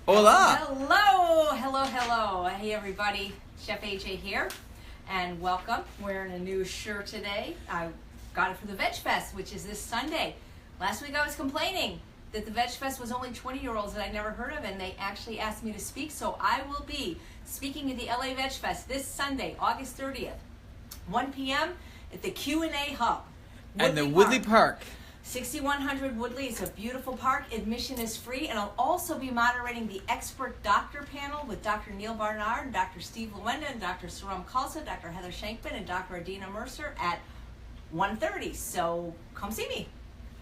Hola! Hello. Hey everybody, Chef AJ here, and welcome. Wearing a new shirt today. I got it for the Veg Fest, which is this Sunday. Last week I was complaining that the Veg Fest was only 20-year-olds that I'd never heard of, and they actually asked me to speak, so I will be speaking at the LA Veg Fest this Sunday, August 30th, 1 p.m. at the Q&A Hub. And the Woodley Park. 6100 Woodley. It's a beautiful park. Admission is free, and I'll also be moderating the expert doctor panel with Dr. Neil Barnard, Dr. Steve Lewenda, and Dr. Saram Khalsa, Dr. Heather Shankman, and Dr. Adina Mercer at 1:30. So come see me.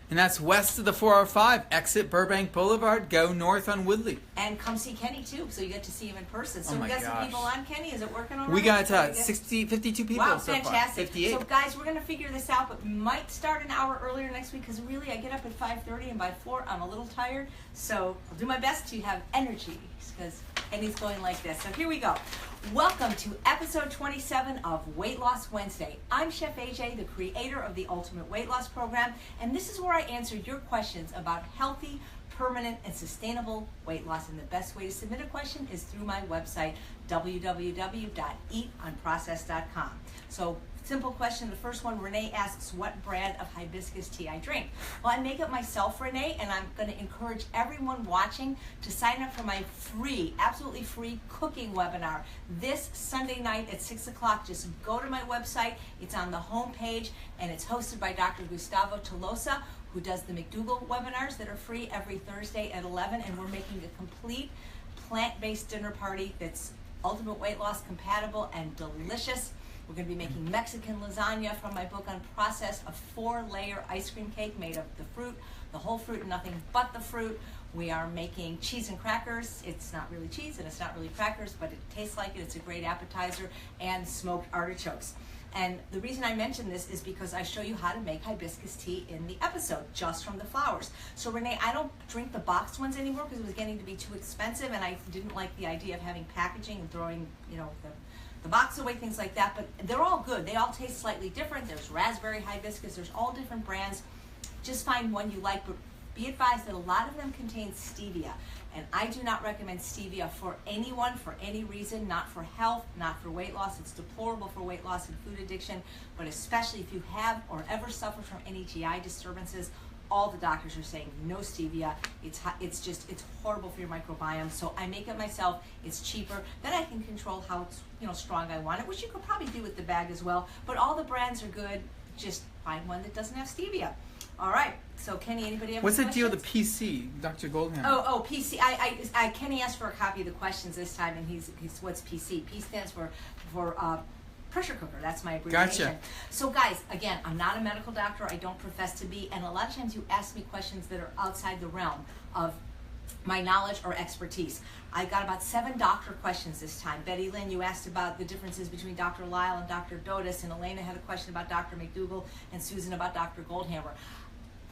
And that's west of the 405, exit Burbank Boulevard, go north on Woodley. And come see Kenny too, so you get to see him in person. So Oh my we got some gosh. people on, Kenny. Is it working all right? We got Very good. 52 people Wow, so far. fantastic. 58. So guys, we're going to figure this out, but we might start an hour earlier next week because really I get up at 5:30 and by 4 I'm a little tired. So I'll do my best to have energy because Kenny's going like this. So here we go. Welcome to episode 27 of Weight Loss Wednesday. I'm Chef AJ, the creator of the Ultimate Weight Loss Program, and this is where I answer your questions about healthy, permanent, and sustainable weight loss. And the best way to submit a question is through my website, www.eatunprocessed.com. So, simple question. The first one, Renee asks, what brand of hibiscus tea I drink? Well, I make it myself, Renee, and I'm going to encourage everyone watching to sign up for my free, absolutely free cooking webinar this Sunday night at 6 o'clock. Just go to my website. It's on the home page, and it's hosted by Dr. Gustavo Tolosa, who does the McDougall webinars that are free every Thursday at 11, and we're making a complete plant-based dinner party that's ultimate weight loss compatible and delicious. We're going to be making Mexican lasagna from my book Unprocessed, a 4-layer ice cream cake made of the fruit, the whole fruit, and nothing but the fruit. We are making cheese and crackers. It's not really cheese and it's not really crackers, but it tastes like it. It's a great appetizer, and smoked artichokes. And the reason I mention this is because I show you how to make hibiscus tea in the episode, just from the flowers. So Renee, I don't drink the boxed ones anymore because it was getting to be too expensive, and I didn't like the idea of having packaging and throwing, the box away, things like that. But they're all good. They all taste slightly different. There's raspberry hibiscus. There's all different brands. Just find one you like, but be advised that a lot of them contain stevia. And I do not recommend stevia for anyone, for any reason, not for health, not for weight loss. It's deplorable for weight loss and food addiction, but especially if you have or ever suffered from any GI disturbances, all the doctors are saying no stevia. It's horrible for your microbiome. So I make it myself. It's cheaper. Then I can control how strong I want it, which you could probably do with the bag as well. But all the brands are good. Just find one that doesn't have stevia. All right. So Kenny, anybody have What's the any deal with questions? the PC, Dr. Goldhammer? Oh, PC. Kenny asked for a copy of the questions this time, and he's what's PC? P stands for pressure cooker. That's my abbreviation. Gotcha. So guys, again, I'm not a medical doctor. I don't profess to be, and a lot of times you ask me questions that are outside the realm of my knowledge or expertise. I got about 7 doctor questions this time. Betty Lynn, you asked about the differences between Dr. Lyle and Dr. Dotis, and Elena had a question about Dr. McDougall, and Susan about Dr. Goldhammer.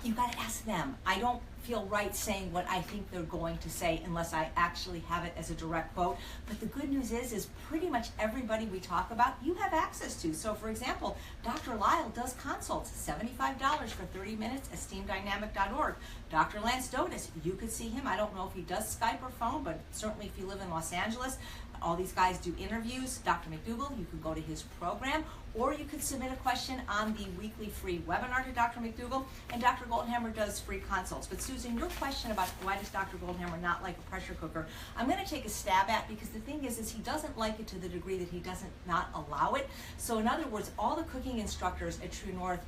You got to ask them. I don't feel right saying what I think they're going to say unless I actually have it as a direct quote. But the good news is pretty much everybody we talk about, you have access to. So for example, Dr. Lyle does consults, $75 for 30 minutes, esteemdynamic.org. Dr. Lance Dotis, you could see him. I don't know if he does Skype or phone, but certainly if you live in Los Angeles, all these guys do interviews. Dr. McDougall, you could go to his program, or you could submit a question on the weekly free webinar to Dr. McDougall, and Dr. Goldhammer does free consults. But Susan, your question about why does Dr. Goldhammer not like a pressure cooker, I'm going to take a stab at, because the thing is he doesn't like it to the degree that he doesn't not allow it. So in other words, all the cooking instructors at True North,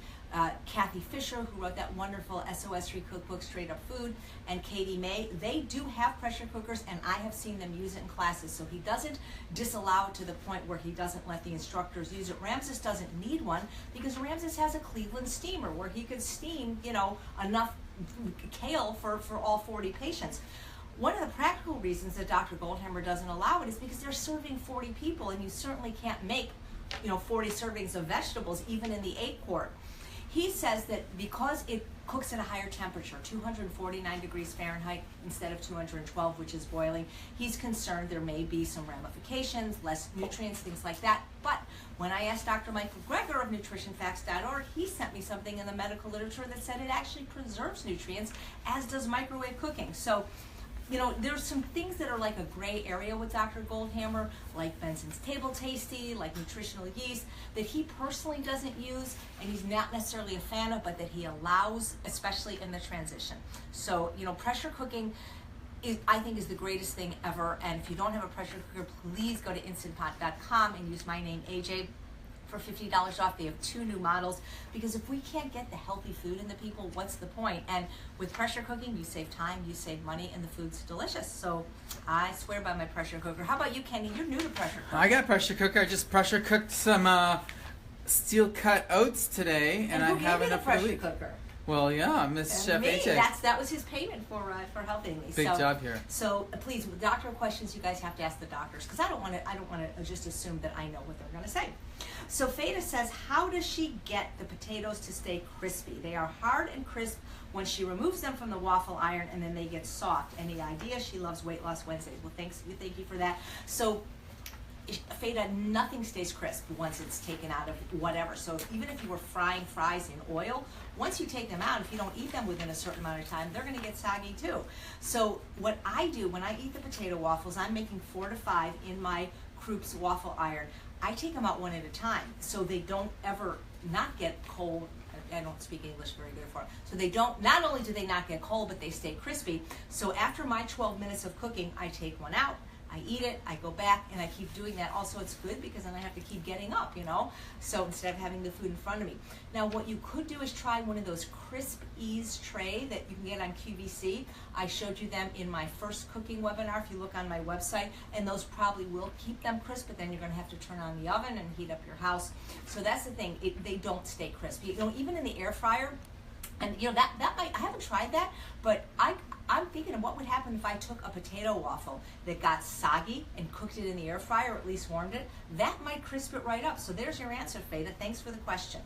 Kathy Fisher, who wrote that wonderful SOS-free cookbook, Straight Up Food, and Katie May, they do have pressure cookers, and I have seen them use it in classes. So he doesn't disallow it to the point where he doesn't let the instructors use it. Ramses doesn't need one because Ramses has a Cleveland steamer where he could steam, enough kale for all 40 patients. One of the practical reasons that Dr. Goldhammer doesn't allow it is because they're serving 40 people, and you certainly can't make 40 servings of vegetables even in the 8-quart. He says that because it cooks at a higher temperature, 249 degrees Fahrenheit instead of 212, which is boiling, he's concerned there may be some ramifications, less nutrients, things like that. But when I asked Dr. Michael Greger of nutritionfacts.org, he sent me something in the medical literature that said it actually preserves nutrients, as does microwave cooking. So there's some things that are like a gray area with Dr. Goldhammer, like Benson's Table Tasty, like nutritional yeast, that he personally doesn't use and he's not necessarily a fan of, but that he allows, especially in the transition. So, pressure cooking I think is the greatest thing ever. And if you don't have a pressure cooker, please go to instantpot.com and use my name, AJ, for $50 off. They have 2 new models, because if we can't get the healthy food in the people, what's the point? And with pressure cooking, you save time, you save money, and the food's delicious. So I swear by my pressure cooker. How about you, Kenny? You're new to pressure cooker. I got a pressure cooker. I just pressure cooked some steel cut oats today, and I have enough for the week. Cooker? Well, yeah, Miss Chef AJ. That was his payment for helping me. Big job here. So please, with doctor questions, you guys have to ask the doctors, because I don't want to just assume that I know what they're going to say. So Fada says, how does she get the potatoes to stay crispy? They are hard and crisp when she removes them from the waffle iron, and then they get soft. Any idea? She loves Weight Loss Wednesdays. Well, thank you for that. So Fada, nothing stays crisp once it's taken out of whatever. So even if you were frying fries in oil, once you take them out, if you don't eat them within a certain amount of time, they're going to get soggy too. So what I do when I eat the potato waffles, I'm making 4 to 5 in my Krupp's waffle iron. I take them out one at a time, so they don't ever not get cold. I don't speak English very good for it. So they don't, not only do they not get cold, but they stay crispy. So after my 12 minutes of cooking, I take one out, I eat it, I go back, and I keep doing that. Also, it's good because then I have to keep getting up, so instead of having the food in front of me. Now, what you could do is try one of those Crisp Ease tray that you can get on QVC. I showed you them in my first cooking webinar if you look on my website, and those probably will keep them crisp, but then you're going to have to turn on the oven and heat up your house. So that's the thing, they don't stay crisp. Even in the air fryer, and that might, I haven't tried that, but I'm thinking of what would happen if I took a potato waffle that got soggy and cooked it in the air fryer, or at least warmed it. That might crisp it right up. So there's your answer, Fada. Thanks for the question.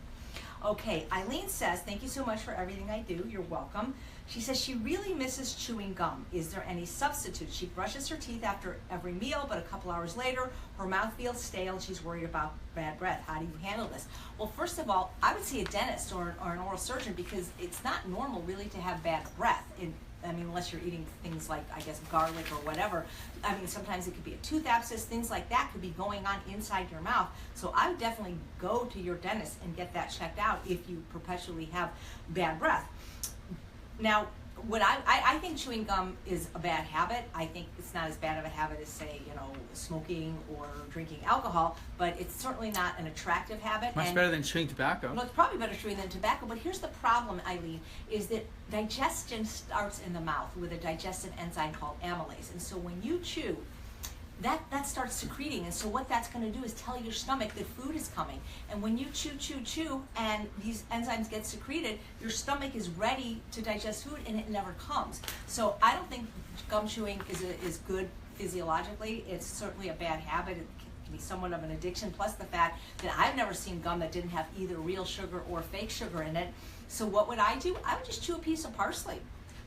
Okay, Eileen says, thank you so much for everything I do. You're welcome. She says she really misses chewing gum. Is there any substitute? She brushes her teeth after every meal, but a couple hours later, her mouth feels stale and she's worried about bad breath. How do you handle this? Well, first of all, I would see a dentist or an oral surgeon, because it's not normal really to have bad breath. Unless you're eating things like, I guess, garlic or whatever. Sometimes it could be a tooth abscess, things like that could be going on inside your mouth. So I would definitely go to your dentist and get that checked out if you perpetually have bad breath. Now, I think chewing gum is a bad habit. I think it's not as bad of a habit as, say, smoking or drinking alcohol, but it's certainly not an attractive habit. Much better than chewing tobacco. Well, it's probably better chewing than tobacco, but here's the problem, Eileen, is that digestion starts in the mouth with a digestive enzyme called amylase. And so when you chew, that starts secreting, and so what that's going to do is tell your stomach that food is coming. And when you chew, and these enzymes get secreted, your stomach is ready to digest food, and it never comes. So I don't think gum chewing is good physiologically. It's certainly a bad habit. It can be somewhat of an addiction, plus the fact that I've never seen gum that didn't have either real sugar or fake sugar in it. So what would I do? I would just chew a piece of parsley,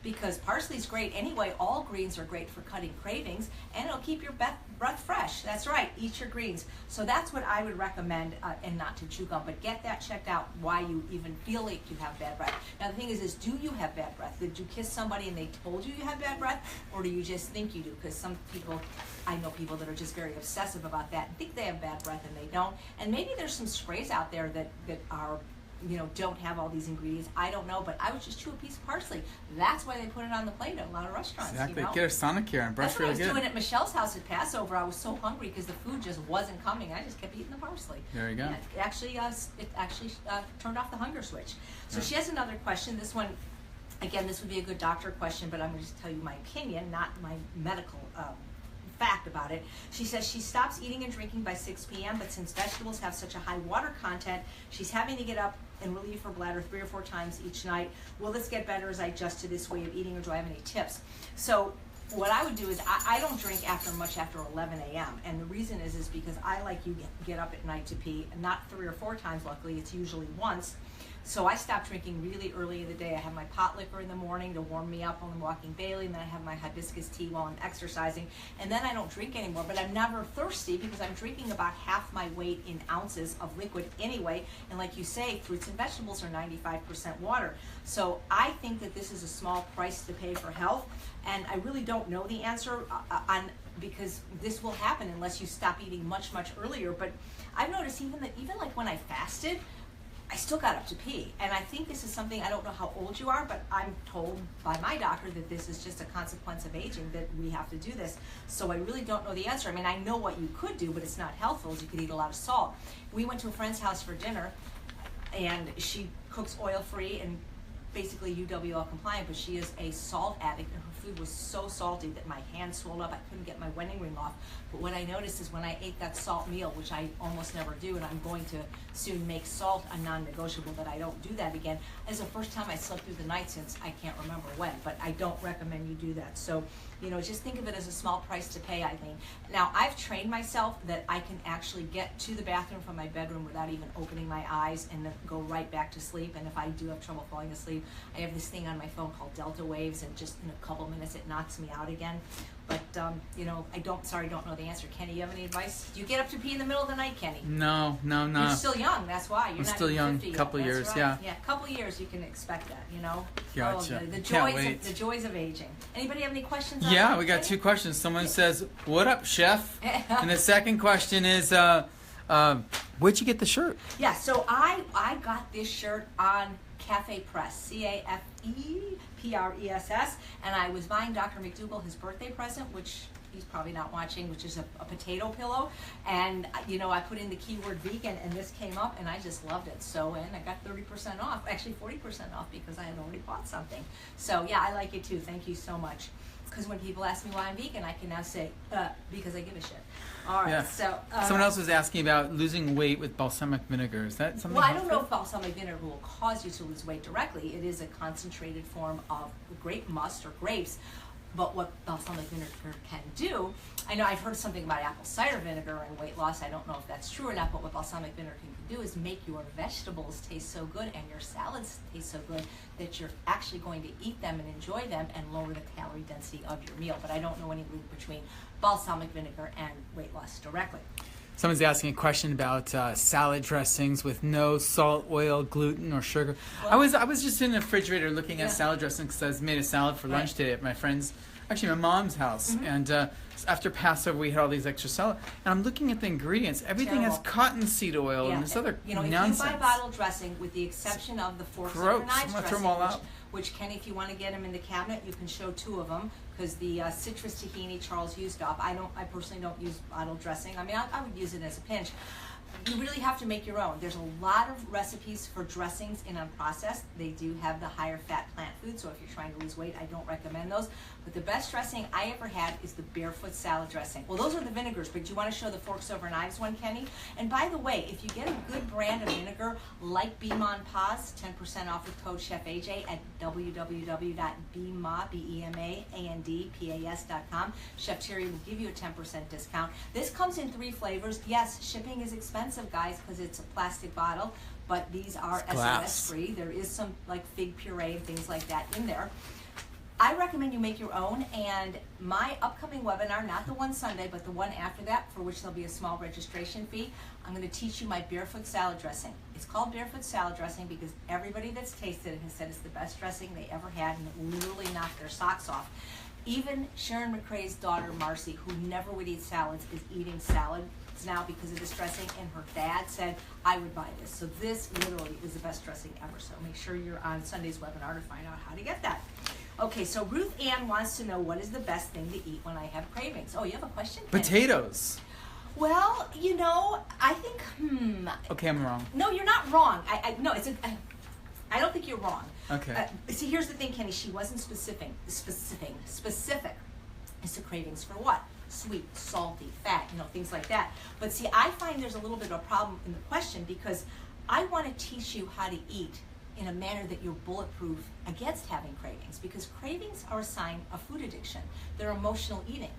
because parsley's great anyway. All greens are great for cutting cravings, and it'll keep your breath fresh. That's right, eat your greens. So that's what I would recommend, and not to chew gum, but get that checked out, why you even feel like you have bad breath. Now the thing is do you have bad breath? Did you kiss somebody and they told you have bad breath, or do you just think you do? Because some people, I know people that are just very obsessive about that and think they have bad breath and they don't. And maybe there's some sprays out there that are don't have all these ingredients. I don't know, but I would just chew a piece of parsley. That's why they put it on the plate at a lot of restaurants. Exactly. Get a Sonicare and brush really good. That's what I was doing at Michelle's house at Passover. I was so hungry because the food just wasn't coming. I just kept eating the parsley. There you go. Yeah, it actually turned off the hunger switch. So she has another question. This one, again, this would be a good doctor question, but I'm going to just tell you my opinion, not my medical fact about it. She says she stops eating and drinking by 6 p.m., but since vegetables have such a high water content, she's having to get up and relieve her bladder 3 or 4 times each night. Will this get better as I adjust to this way of eating, or do I have any tips? So what I would do is I don't drink much after 11 a.m. And the reason is because I, like you, get up at night to pee, not 3 or 4 times, luckily, it's usually once. So I stopped drinking really early in the day. I have my pot liquor in the morning to warm me up when I'm walking Bailey, and then I have my hibiscus tea while I'm exercising, and then I don't drink anymore. But I'm never thirsty because I'm drinking about half my weight in ounces of liquid anyway, and like you say, fruits and vegetables are 95% water. So I think that this is a small price to pay for health, and I really don't know the answer because this will happen unless you stop eating much earlier. But I've noticed even like when I fasted, I still got up to pee. And I think this is something, I don't know how old you are, but I'm told by my doctor that this is just a consequence of aging, that we have to do this. So I really don't know the answer. I mean, I know what you could do, but it's not healthful. You could eat a lot of salt. We went to a friend's house for dinner, and she cooks oil-free and basically UWL compliant, but she is a salt addict, and her food was so salty that my hand swelled up. I couldn't get my wedding ring off. But what I noticed is when I ate that salt meal, which I almost never do, and I'm going to soon make salt a non-negotiable, that I don't do that again. It's the first time I slept through the night since I can't remember when, but I don't recommend you do that. So, just think of it as a small price to pay, Eileen. Now, I've trained myself that I can actually get to the bathroom from my bedroom without even opening my eyes and then go right back to sleep. And if I do have trouble falling asleep, I have this thing on my phone called Delta Waves, and just in a couple minutes it knocks me out again. But, I don't know the answer. Kenny, you have any advice? Do you get up to pee in the middle of the night, Kenny? No. You're still young, that's why. You're I'm not still even young, 50 couple yet. years, That's right. yeah. Yeah, a couple years you can expect that, Gotcha. The Can't wait. the joys of aging. Anybody have any questions on Yeah, that, we got Kenny? 2 questions. Someone says, "What up, chef?" And the second question is, where'd you get the shirt? Yeah, so I got this shirt on Cafe Press, CAFEPRESS, and I was buying Dr. McDougall his birthday present, which he's probably not watching, which is a potato pillow. And, I put in the keyword vegan, and this came up, and I just loved it. So, and I got 30% off, actually 40% off, because I had already bought something. So, yeah, I like it too. Thank you so much. Because when people ask me why I'm vegan, I can now say, because I give a shit. All right, Yeah. so... Someone else was asking about losing weight with balsamic vinegar. Is that something Well, I don't helpful? know if balsamic vinegar will cause you to lose weight directly. It is a concentrated form of grape must or grapes. But what balsamic vinegar can do, I know I've heard something about apple cider vinegar and weight loss. I don't know if that's true or not, but what balsamic vinegar can do is make your vegetables taste so good and your salads taste so good that you're actually going to eat them and enjoy them and lower the calorie density of your meal. But I don't know any link between balsamic vinegar and weight loss directly. Someone's asking a question about salad dressings with no salt, oil, gluten, or sugar. Well, I was just in the refrigerator looking at salad dressings because I made a salad for lunch today at my friend's, actually my mom's house. Mm-hmm. And after Passover, we had all these extra salad. And I'm looking at the ingredients. Everything has cottonseed oil and this other nonsense. If you buy bottled dressing, with the exception of the forks Gross. over knives I'm gonna throw dressing, them all out. which Kenny, if you want to get them in the cabinet, you can show 2 of them, because the citrus tahini Charles used up. I personally don't use bottled dressing. I mean, I would use it as a pinch. You really have to make your own. There's a lot of recipes for dressings in unprocessed. They do have the higher fat plant food, so if you're trying to lose weight, I don't recommend those. But the best dressing I ever had is the barefoot salad dressing. Well, those are the vinegars, but do you want to show the forks over knives one, Kenny? And by the way, if you get a good brand of vinegar, like Be Mon Pas, 10% off with code Chef AJ at www.beamandpas.com. Chef Terry will give you a 10% discount. This comes in 3 flavors. Yes, shipping is expensive, guys, because it's a plastic bottle, but these are SMS free. There is some like fig puree and things like that in there. I recommend you make your own, and my upcoming webinar, not the one Sunday, but the one after that, for which there'll be a small registration fee, I'm going to teach you my barefoot salad dressing. It's called barefoot salad dressing because everybody that's tasted it has said it's the best dressing they ever had, and it literally knocked their socks off. Even Sharon McRae's daughter, Marcy, who never would eat salads, is eating salads now because of this dressing, and her dad said, I would buy this. So this literally is the best dressing ever. So make sure you're on Sunday's webinar to find out how to get that. Okay, so Ruth Ann wants to know, what is the best thing to eat when I have cravings? Oh, you have a question? Potatoes. Well, I think, Okay, I'm wrong. No, you're not wrong. I don't think you're wrong. Okay. See, here's the thing, Kenny. She wasn't specific as to cravings for what? Sweet, salty, fat, things like that. But see, I find there's a little bit of a problem in the question because I want to teach you how to eat in a manner that you're bulletproof against having cravings, because cravings are a sign of food addiction. They're emotional eating.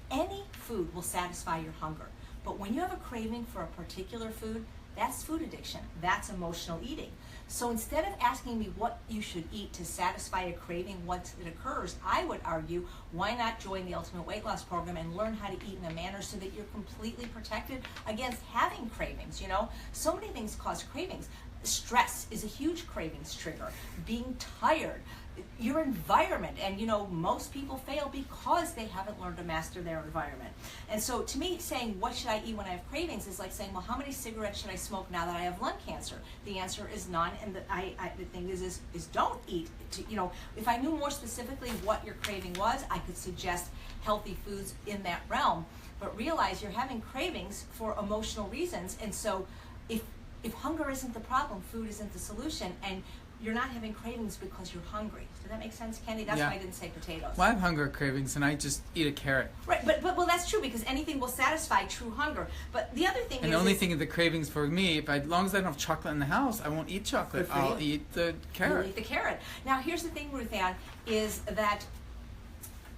Any food will satisfy your hunger, but when you have a craving for a particular food, That's food addiction. That's emotional eating. So instead of asking me what you should eat to satisfy a craving once it occurs, I would argue, why not join the Ultimate Weight Loss Program and learn how to eat in a manner so that you're completely protected against having cravings, you know? So many things cause cravings. Stress is a huge cravings trigger. Being tired, your environment, and you know, most people fail because they haven't learned to master their environment. And so to me, saying what should I eat when I have cravings is like saying, well, how many cigarettes should I smoke now that I have lung cancer? The answer is none, and the thing is don't eat. You know, if I knew more specifically what your craving was, I could suggest healthy foods in that realm. But realize you're having cravings for emotional reasons, and so if hunger isn't the problem, food isn't the solution, and you're not having cravings because you're hungry. Does that make sense, Kenny? That's why I didn't say potatoes. Well, I have hunger cravings, and I just eat a carrot. Right, but well, that's true, because anything will satisfy true hunger. But the other thing and the only thing of the cravings for me, as long as I don't have chocolate in the house, I won't eat chocolate. I'll eat the carrot. You'll eat the carrot. Now, here's the thing, Ruth Ann, is that,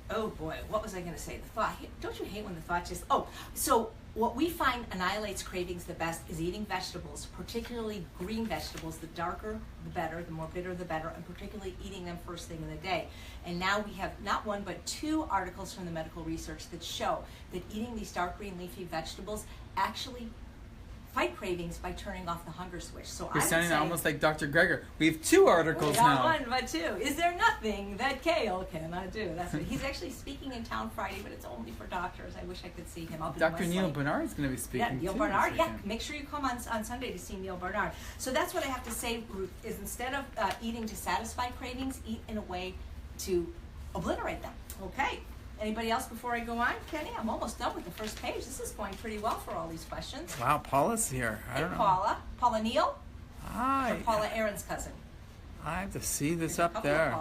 oh boy, what was I going to say? The thought. Don't you hate when the thought just, so what we find annihilates cravings the best is eating vegetables, particularly green vegetables. The darker, the better, the more bitter, the better, and particularly eating them first thing in the day. And now we have not one, but 2 articles from the medical research that show that eating these dark green leafy vegetables actually fight cravings by turning off the hunger switch. So You're sounding almost like Dr. Greger. We have 2 articles now. Not one, but 2. Is there nothing that kale cannot do? That's what he's actually speaking in town Friday, but it's only for doctors. I wish I could see him. Dr. Neil Bernard is going to be speaking. Yeah, Neil Bernard. Yeah, make sure you come on Sunday to see Neil Bernard. So that's what I have to say, Ruth, is instead of eating to satisfy cravings, eat in a way to obliterate them. Okay. Anybody else before I go on? Kenny, I'm almost done with the first page. This is going pretty well for all these questions. Wow, Paula's here. I don't know. Paula Neal? Hi. Or Paula Aaron's cousin? I have to see this There's up there.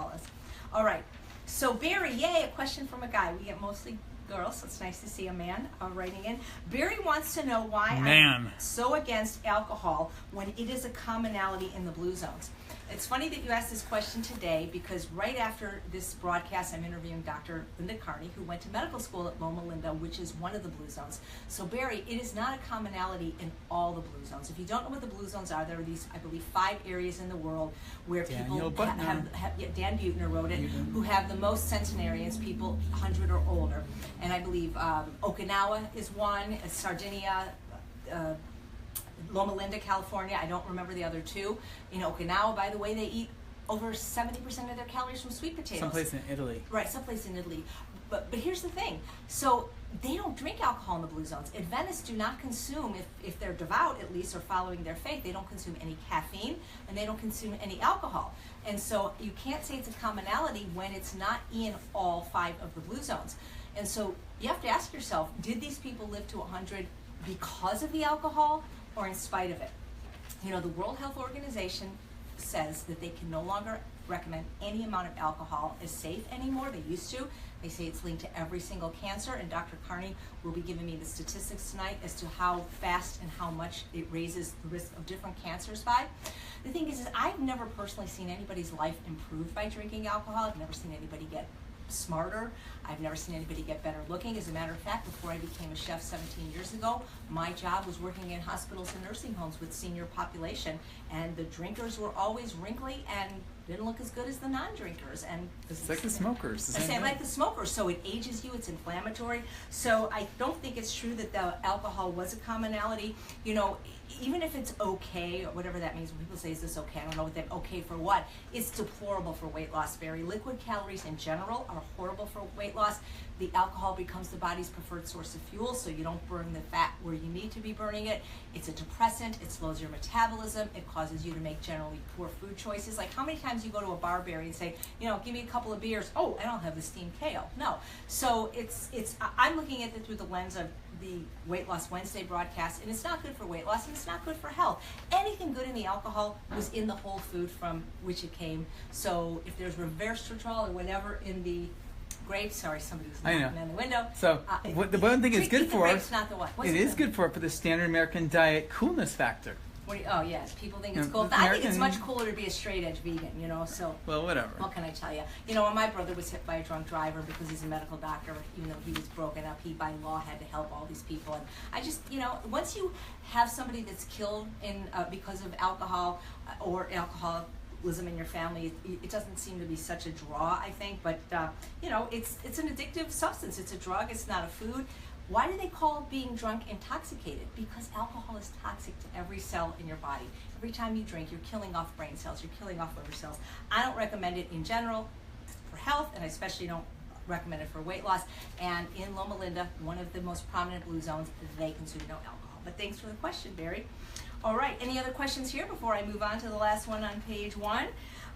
All right. So Barry, yay, a question from a guy. We get mostly girls, so it's nice to see a man writing in. Barry wants to know why I'm so against alcohol when it is a commonality in the blue zones. It's funny that you asked this question today, because right after this broadcast, I'm interviewing Dr. Linda Carney, who went to medical school at Loma Linda, which is one of the blue zones. So Barry, it is not a commonality in all the blue zones. If you don't know what the blue zones are, there are these, I believe, 5 areas in the world where people have Dan Buettner wrote it, who have the most centenarians, people 100 or older. And I believe Okinawa is one, Sardinia, Loma Linda, California. I don't remember the other 2. In Okinawa, by the way, they eat over 70% of their calories from sweet potatoes. Someplace in Italy. Right, someplace in Italy. But here's the thing. So they don't drink alcohol in the blue zones. Adventists do not consume, if they're devout at least, or following their faith, they don't consume any caffeine, and they don't consume any alcohol. And so you can't say it's a commonality when it's not in all 5 of the blue zones. And so you have to ask yourself, did these people live to 100 because of the alcohol, or in spite of it? You know, the World Health Organization says that they can no longer recommend any amount of alcohol as safe anymore. They used to. They say it's linked to every single cancer, and Dr. Carney will be giving me the statistics tonight as to how fast and how much it raises the risk of different cancers by. The thing is I've never personally seen anybody's life improved by drinking alcohol. I've never seen anybody get smarter. I've never seen anybody get better looking. As a matter of fact, before I became a chef 17 years ago, my job was working in hospitals and nursing homes with senior population, and the drinkers were always wrinkly and didn't look as good as the non-drinkers. And it's like the smokers. Same like the smokers. So it ages you. It's inflammatory. So I don't think it's true that the alcohol was a commonality. You know, even if it's okay, or whatever that means, when people say, is this okay? I don't know what that okay for what. It's deplorable for weight loss, Barry. Liquid calories in general are horrible for weight loss. The alcohol becomes the body's preferred source of fuel, so you don't burn the fat where you need to be burning it. It's a depressant. It slows your metabolism. It causes you to make generally poor food choices. Like, how many times you go to a bar, Barry, and say, you know, give me a couple of beers. Oh, I don't have the steamed kale. No. So I'm looking at it through the lens of the Weight Loss Wednesday broadcast, and it's not good for weight loss, and it's not good for health. Anything good in the alcohol was in the whole food from which it came. So if there's resveratrol or whatever in the grapes, sorry, somebody's knocking on the window. So the one thing it's good for, grapes, not the what? It is good for the standard American diet coolness factor. Oh yeah, people think it's cool. I think it's much cooler to be a straight edge vegan, you know. So well, whatever. What can I tell you? You know, when my brother was hit by a drunk driver because he's a medical doctor, even though he was broken up, he by law had to help all these people. And I just, you know, once you have somebody that's killed in because of alcohol or alcoholism in your family, it doesn't seem to be such a draw, I think. But you know, it's an addictive substance. It's a drug. It's not a food. Why do they call being drunk intoxicated? Because alcohol is toxic to every cell in your body. Every time you drink, you're killing off brain cells, you're killing off liver cells. I don't recommend it in general for health, and I especially don't recommend it for weight loss. And in Loma Linda, one of the most prominent blue zones, they consume no alcohol. But thanks for the question, Barry. All right, any other questions here before I move on to the last one on page 1?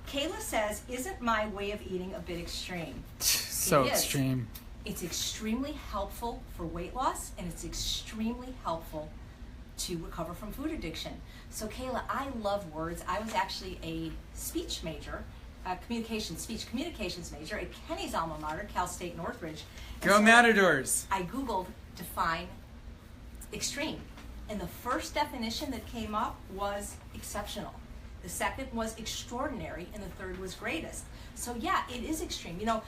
Kayla says, isn't my way of eating a bit extreme? So extreme. It's extremely helpful for weight loss, and it's extremely helpful to recover from food addiction. So Kayla, I love words. I was actually a speech major, speech communications major at Kenny's alma mater, Cal State Northridge. Go Matadors! I Googled define extreme, and the first definition that came up was exceptional. The second was extraordinary, and the third was greatest. So yeah, it is extreme. You know,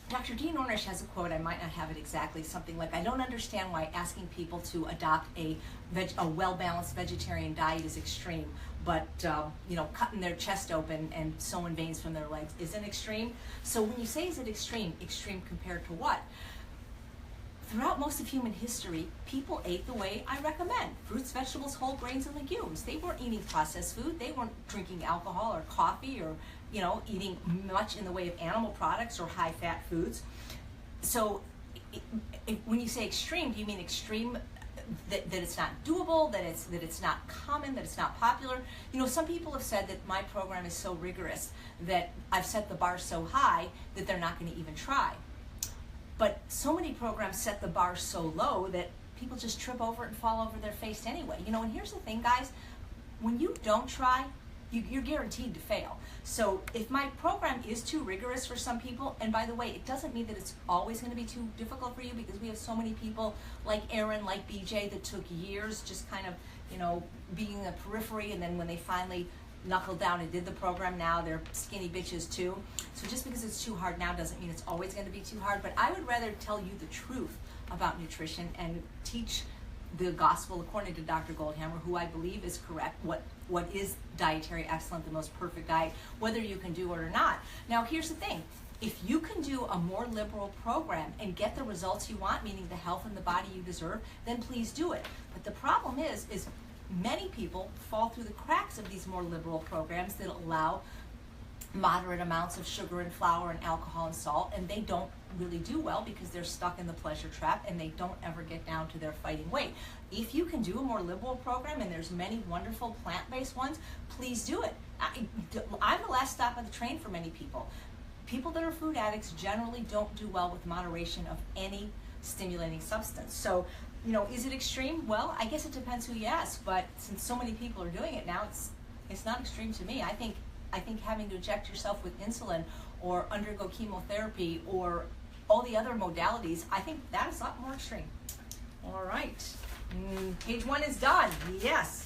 Dr. Dean Ornish has a quote, I might not have it exactly, something like, I don't understand why asking people to adopt a well-balanced vegetarian diet is extreme, but you know, cutting their chest open and sewing veins from their legs isn't extreme. So when you say is it extreme, extreme compared to what? Throughout most of human history, people ate the way I recommend. Fruits, vegetables, whole grains, and legumes. They weren't eating processed food. They weren't drinking alcohol or coffee or, you know, eating much in the way of animal products or high-fat foods. So when you say extreme, do you mean extreme that it's not doable, that it's not common, that it's not popular? You know, some people have said that my program is so rigorous that I've set the bar so high that they're not going to even try. But so many programs set the bar so low that people just trip over it and fall over their face anyway. You know, and here's the thing, guys. When you don't try, you're guaranteed to fail. So if my program is too rigorous for some people, and by the way, it doesn't mean that it's always going to be too difficult for you, because we have so many people like Aaron, like BJ, that took years just kind of, you know, being a periphery, and then when they finally knuckled down and did the program, now they're skinny bitches too. So just because it's too hard now doesn't mean it's always going to be too hard. But I would rather tell you the truth about nutrition and teach the gospel according to Dr. Goldhammer, who I believe is correct, what is dietary excellent, the most perfect diet, whether you can do it or not. Now here's the thing. If you can do a more liberal program and get the results you want, meaning the health and the body you deserve, then please do it. But the problem is many people fall through the cracks of these more liberal programs that allow moderate amounts of sugar and flour and alcohol and salt, and they don't really do well because they're stuck in the pleasure trap and they don't ever get down to their fighting weight. If you can do a more liberal program, and there's many wonderful plant-based ones, please do it. I'm the last stop on the train for many people. People that are food addicts generally don't do well with moderation of any stimulating substance. So, you know, is it extreme? Well, I guess it depends who you ask, but since so many people are doing it now, it's not extreme to me. I think having to inject yourself with insulin or undergo chemotherapy or all the other modalities, I think that is a lot more extreme. All right. Page 1 is done. Yes.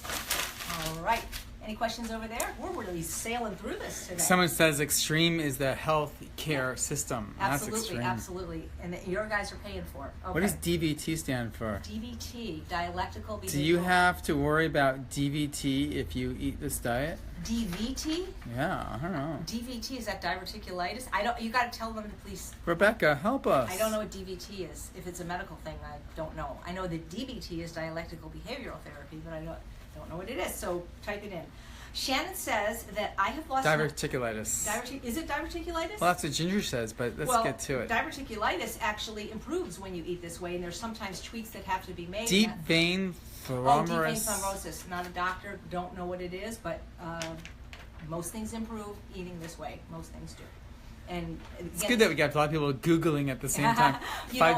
All right. Any questions over there? We're really sailing through this today. Someone says extreme is the health care system. Absolutely, that's extreme. Absolutely. And your guys are paying for it. Okay. What does DVT stand for? DVT, dialectical behavioral. Do you have to worry about DVT if you eat this diet? DVT? Yeah, I don't know. DVT, is that diverticulitis? You got to tell them to please. Rebecca, help us. I don't know what DVT is. If it's a medical thing, I don't know. I know that DBT is dialectical behavioral therapy, but I don't know what it is, so type it in. Shannon says that I have lost... Diverticulitis. Is it diverticulitis? Well, that's what Ginger says, but let's get to it. Diverticulitis actually improves when you eat this way, and there's sometimes tweaks that have to be made. Deep vein thrombosis. Deep vein thrombosis. Not a doctor, don't know what it is, but most things improve eating this way. Most things do. And again, it's good that we got a lot of people Googling at the same time.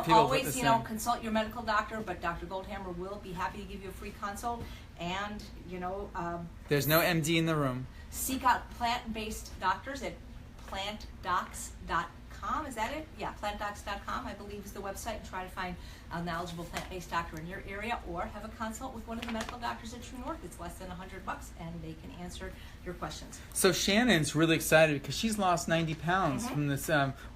Always, consult your medical doctor, but Dr. Goldhammer will be happy to give you a free consult. And, there's no MD in the room. Seek out plant-based doctors at plantdocs.com. plantdocs.com, is that it? Yeah, plantdocs.com, I believe is the website, and try to find a knowledgeable plant-based doctor in your area, or have a consult with one of the medical doctors at True North. It's less than $100, and they can answer your questions. So Shannon's really excited because she's lost 90 pounds from this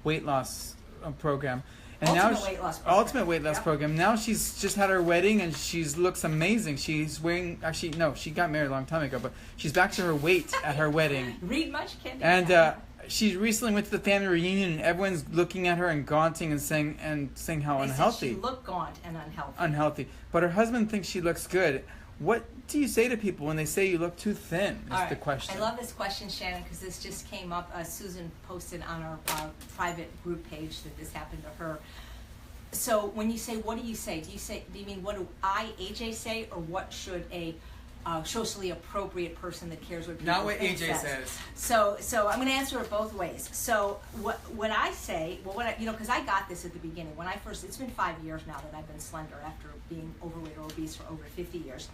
weight loss program. And Ultimate weight loss program. Now she's just had her wedding and she looks amazing. She's wearing, actually, no, she got married a long time ago, but she's back to her weight at her wedding. Read much, Candy. And she recently went to the family reunion and everyone's looking at her and gaunting and saying how unhealthy. She looked gaunt and unhealthy. Unhealthy. But her husband thinks she looks good. What do you say to people when they say you look too thin? Is the question. I love this question, Shannon, because this just came up. Susan posted on our private group page that this happened to her. So when you say, what do you say? Do you mean what do I, AJ, say, or what should a socially appropriate person that cares what people Not what think AJ says. So I'm going to answer it both ways. So what I say, because I got this at the beginning when I first. It's been 5 years now that I've been slender after being overweight or obese for over 50 years,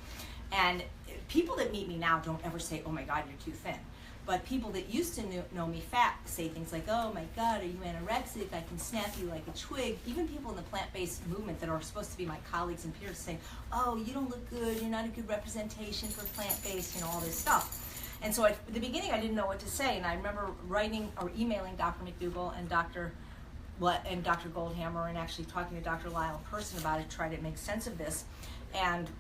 and people that meet me now don't ever say, "Oh my God, you're too thin." But people that used to know me fat say things like, "Oh my God, are you anorexic? I can snap you like a twig." Even people in the plant-based movement that are supposed to be my colleagues and peers say, "Oh, you don't look good. You're not a good representation for plant-based," all this stuff. And so at the beginning, I didn't know what to say. And I remember writing or emailing Dr. McDougall and Dr. Goldhammer, and actually talking to Dr. Lyle in person about it, try to make sense of this. And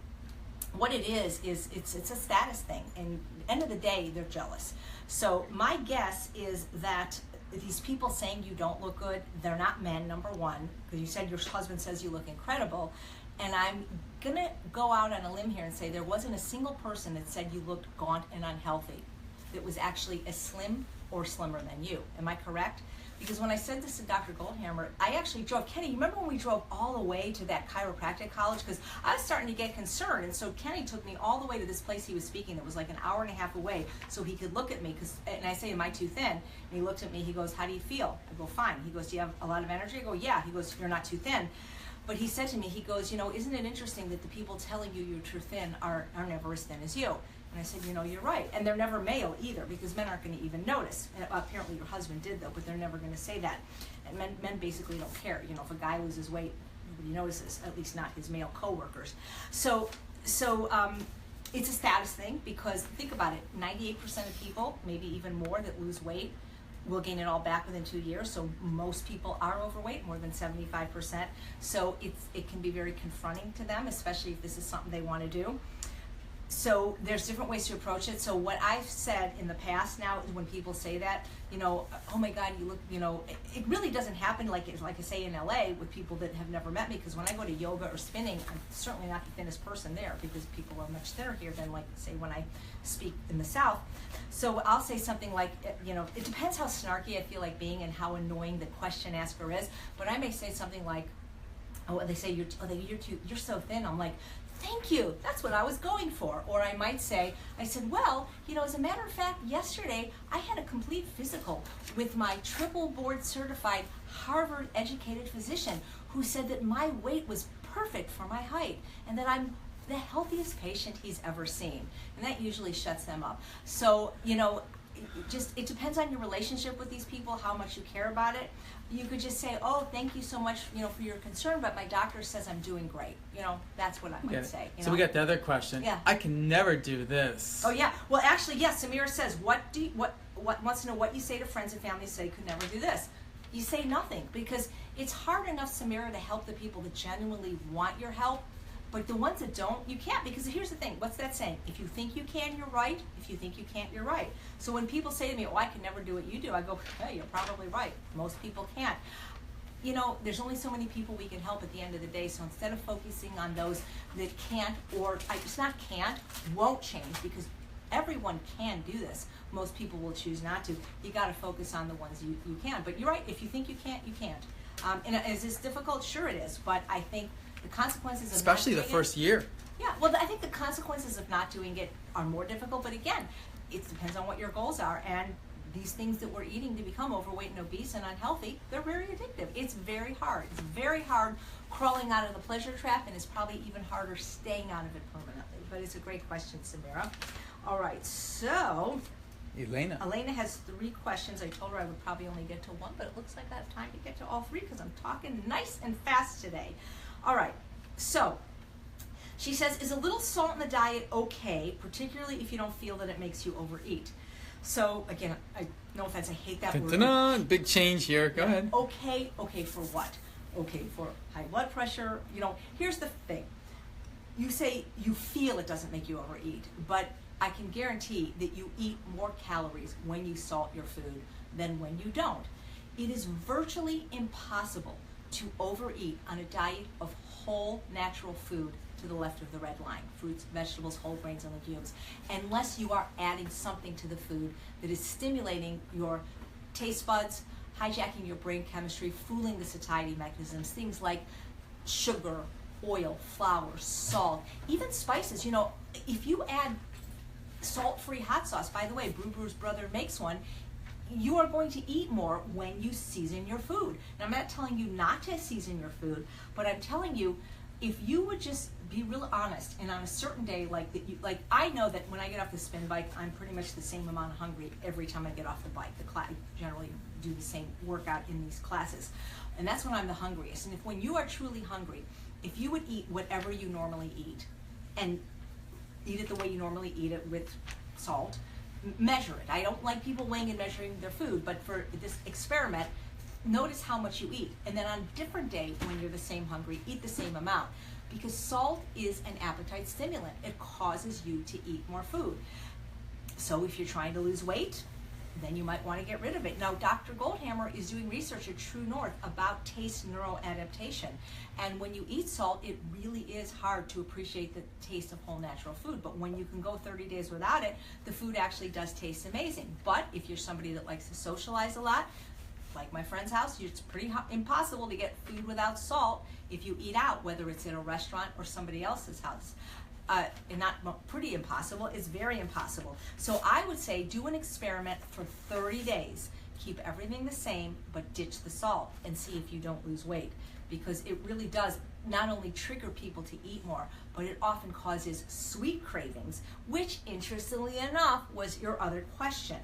what it is it's a status thing. And at the end of the day, they're jealous. So my guess is that these people saying you don't look good, they're not men, number one, because you said your husband says you look incredible. And I'm going to go out on a limb here and say there wasn't a single person that said you looked gaunt and unhealthy that was actually as slim or slimmer than you. Am I correct? Because when I said this to Dr. Goldhammer, I actually drove, Kenny, you remember when we drove all the way to that chiropractic college? Because I was starting to get concerned, and so Kenny took me all the way to this place he was speaking that was like an hour and a half away so he could look at me, and I say, "Am I too thin?" And he looked at me, he goes, "How do you feel?" I go, "Fine." He goes, "Do you have a lot of energy?" I go, "Yeah." He goes, "You're not too thin." But he said to me, he goes, "Isn't it interesting that the people telling you you're too thin are never as thin as you?" And I said, "You're right." And they're never male either, because men aren't going to even notice. And apparently your husband did, though, but they're never going to say that. And men basically don't care. If a guy loses weight, nobody notices, at least not his male coworkers. So it's a status thing, because think about it, 98% of people, maybe even more, that lose weight will gain it all back within 2 years. So most people are overweight, more than 75%. So it can be very confronting to them, especially if this is something they want to do. So there's different ways to approach it. So what I've said in the past now is when people say that, "Oh my God, you look," it really doesn't happen like I say in LA with people that have never met me, because when I go to yoga or spinning, I'm certainly not the thinnest person there, because people are much thinner here than, like, say, when I speak in the South. So I'll say something like, it depends how snarky I feel like being and how annoying the question asker is, but I may say something like, they say, you're so thin. I'm like, "Thank you, that's what I was going for." Or I might say, I said, "Well, as a matter of fact, yesterday I had a complete physical with my triple board certified Harvard educated physician who said that my weight was perfect for my height and that I'm the healthiest patient he's ever seen." And that usually shuts them up. So, it depends on your relationship with these people, how much you care about it. You could just say, "Oh, thank you so much, for your concern, but my doctor says I'm doing great." That's what I might say. So we got the other question. Yeah. I can never do this. Oh yeah. Well, actually, yes. Samira says, what wants to know what you say to friends and family say could never do this. You say nothing, because it's hard enough, Samira, to help the people that genuinely want your help. But the ones that don't, you can't, because here's the thing. What's that saying? If you think you can, you're right. If you think you can't, you're right. So when people say to me, "Oh, I can never do what you do," I go, "Hey, you're probably right. Most people can't." There's only so many people we can help at the end of the day. So instead of focusing on those that can't, or it's not can't, won't change, because everyone can do this. Most people will choose not to. You got to focus on the ones you can. But you're right. If you think you can't, you can't. And is this difficult? Sure it is. But I think the consequences of especially the first year. Yeah, well, I think the consequences of not doing it are more difficult. But again, it depends on what your goals are. And these things that we're eating to become overweight and obese and unhealthy, they're very addictive. It's very hard. It's very hard crawling out of the pleasure trap, and it's probably even harder staying out of it permanently. But it's a great question, Samira. All right, so Elena has 3 questions. I told her I would probably only get to 1, but it looks like I have time to get to all 3 because I'm talking nice and fast today. All right, so she says, is a little salt in the diet okay, particularly if you don't feel that it makes you overeat? So again, no offense, I hate that word. Big change here. Go ahead. Okay for what? Okay for high blood pressure. You know, here's the thing. You say you feel it doesn't make you overeat, but I can guarantee that you eat more calories when you salt your food than when you don't. It is virtually impossible to overeat on a diet of whole natural food to the left of the red line, fruits, vegetables, whole grains, and legumes, unless you are adding something to the food that is stimulating your taste buds, hijacking your brain chemistry, fooling the satiety mechanisms, things like sugar, oil, flour, salt, even spices. You know, if you add salt-free hot sauce, by the way, Brew Brew's brother makes one, you are going to eat more when you season your food. Now, I'm not telling you not to season your food, but I'm telling you, if you would just be real honest, and on a certain day, like I know that when I get off the spin bike, I'm pretty much the same amount of hungry every time I get off the bike. I generally do the same workout in these classes, and that's when I'm the hungriest. And when you are truly hungry, if you would eat whatever you normally eat, and eat it the way you normally eat it with salt, measure it. I don't like people weighing and measuring their food, but for this experiment, notice how much you eat. And then on a different day, when you're the same hungry, eat the same amount. Because salt is an appetite stimulant. It causes you to eat more food. So if you're trying to lose weight, then you might want to get rid of it. Now, Dr. Goldhammer is doing research at True North about taste neuroadaptation. And when you eat salt, it really is hard to appreciate the taste of whole natural food. But when you can go 30 days without it, the food actually does taste amazing. But if you're somebody that likes to socialize a lot, like my friend's house, it's pretty impossible to get food without salt if you eat out, whether it's in a restaurant or somebody else's house. And not pretty impossible, it's very impossible. So I would say do an experiment for 30 days. Keep everything the same, but ditch the salt and see if you don't lose weight. Because it really does not only trigger people to eat more, but it often causes sweet cravings, which, interestingly enough, was your other question.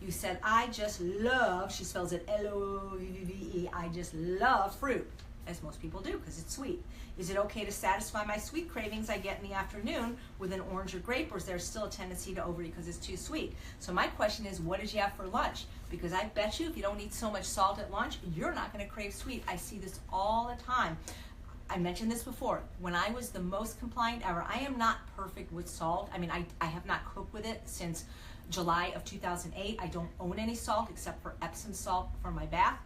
You said, I just love, she spells it L-O-V-V-E, I just love fruit, as most people do, because it's sweet. Is it okay to satisfy my sweet cravings I get in the afternoon with an orange or grape, or is there still a tendency to overeat because it's too sweet? So my question is, what did you have for lunch? Because I bet you if you don't eat so much salt at lunch, you're not going to crave sweet. I see this all the time. I mentioned this before. When I was the most compliant ever, I am not perfect with salt. I mean, I have not cooked with it since July of 2008. I don't own any salt except for Epsom salt for my bath.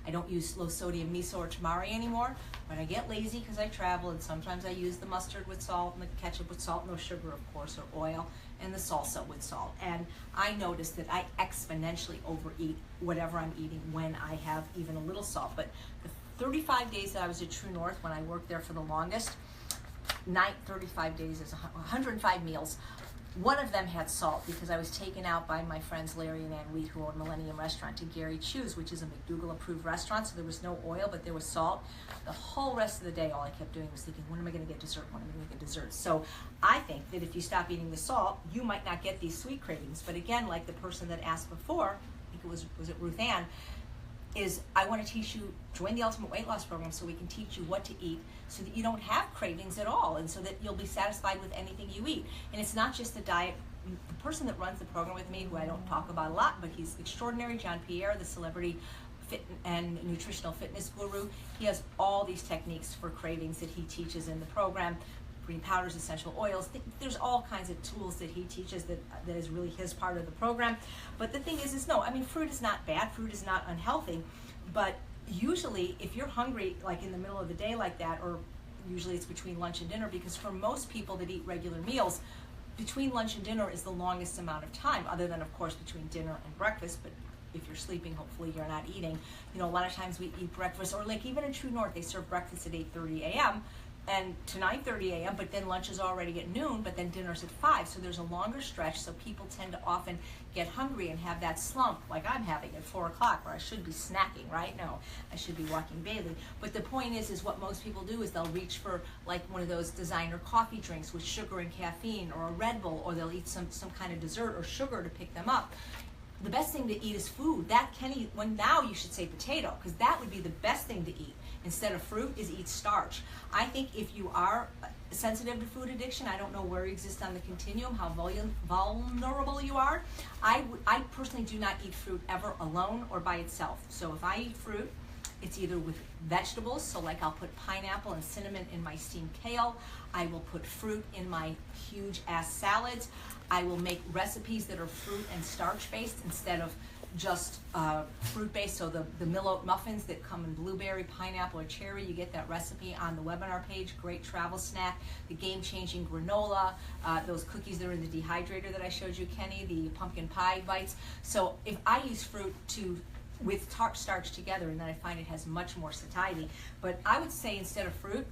I don't use low sodium miso or tamari anymore, but I get lazy because I travel, and sometimes I use the mustard with salt and the ketchup with salt, no sugar of course, or oil, and the salsa with salt. And I notice that I exponentially overeat whatever I'm eating when I have even a little salt. But the 35 days that I was at True North, when I worked there for the longest, 35 days is 105 meals. One of them had salt because I was taken out by my friends Larry and Ann Wheat, who own Millennium Restaurant, to Gary Chu's, which is a McDougal-approved restaurant, so there was no oil, but there was salt. The whole rest of the day, all I kept doing was thinking, when am I going to get dessert? When am I going to get dessert? So I think that if you stop eating the salt, you might not get these sweet cravings. But again, like the person that asked before, I think it was it Ruth Ann, is I want to teach you, join the Ultimate Weight Loss Program so we can teach you what to eat so that you don't have cravings at all, and so that you'll be satisfied with anything you eat. And it's not just the diet. The person that runs the program with me, who I don't talk about a lot, but he's extraordinary, John Pierre, the celebrity fit and nutritional fitness guru, he has all these techniques for cravings that he teaches in the program. Green powders, essential oils. There's all kinds of tools that he teaches that is really his part of the program. But the thing is no, I mean, fruit is not bad. Fruit is not unhealthy. But usually, if you're hungry, like in the middle of the day like that, or usually it's between lunch and dinner, because for most people that eat regular meals, between lunch and dinner is the longest amount of time, other than, of course, between dinner and breakfast. But if you're sleeping, hopefully you're not eating. You know, a lot of times we eat breakfast, or like even in True North, they serve breakfast at 8:30 a.m., and to 9:30 a.m., but then lunch is already at noon, but then dinner's at 5. So there's a longer stretch, so people tend to often get hungry and have that slump like I'm having at 4 o'clock, where I should be snacking, right? No, I should be walking Bailey. But the point is what most people do is they'll reach for like one of those designer coffee drinks with sugar and caffeine, or a Red Bull, or they'll eat some kind of dessert or sugar to pick them up. The best thing to eat is food. That now you should say potato, because that would be the best thing to eat instead of fruit, is eat starch. I think if you are sensitive to food addiction, I don't know where you exist on the continuum, how vulnerable you are. I personally do not eat fruit ever alone or by itself. So if I eat fruit, it's either with vegetables, so like I'll put pineapple and cinnamon in my steamed kale. I will put fruit in my huge ass salads. I will make recipes that are fruit and starch based instead of just fruit based. So the millet muffins that come in blueberry, pineapple, or cherry, you get that recipe on the webinar page. Great travel snack. The game changing granola, those cookies that are in the dehydrator that I showed you, Kenny, the pumpkin pie bites. So if I use fruit with starch together, and then I find it has much more satiety. But I would say instead of fruit,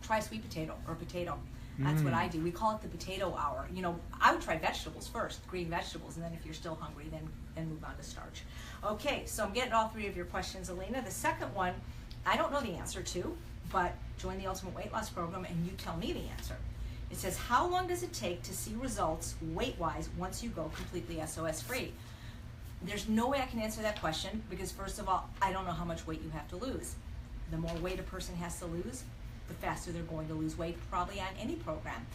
try sweet potato or potato. That's what I do. We call it the potato hour. You know, I would try vegetables first, green vegetables, and then if you're still hungry, then move on to starch. Okay, so I'm getting all 3 of your questions, Elena. The second one, I don't know the answer to, but join the Ultimate Weight Loss Program and you tell me the answer. It says, how long does it take to see results weight-wise once you go completely SOS free? There's no way I can answer that question because, first of all, I don't know how much weight you have to lose. The more weight a person has to lose, the faster they're going to lose weight, probably on any program.